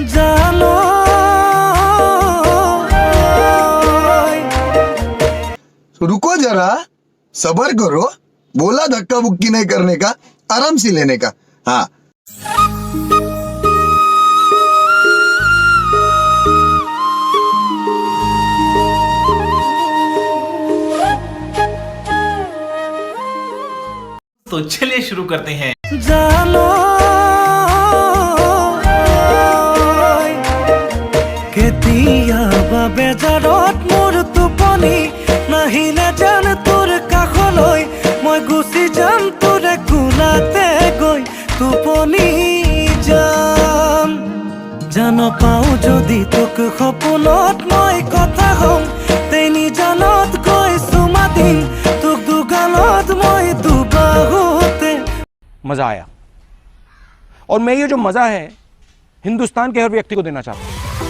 जानो रुको जरा, सबर करो। बोला धक्का बुक्की नहीं करने का, आराम से लेने का। हाँ, तो चलिए शुरू करते हैं। जानो केतियाबा बेजाৰত মোৰ টোপনি নাহিলে জান তোৰ কাষলৈ মই গুচি যাম তোৰে কোলাতে গৈ টোপনি যাম জান পাওঁ যদি তোক সপোনত মই কথা হম তেনি জানত গৈ চুমা দিম তোক দুগালত মই দুবাহুতে। मज़ा आया और मैं ये जो मज़ा है हिंदुस्तान के हर व्यक्ति को देना चाहता हूँ।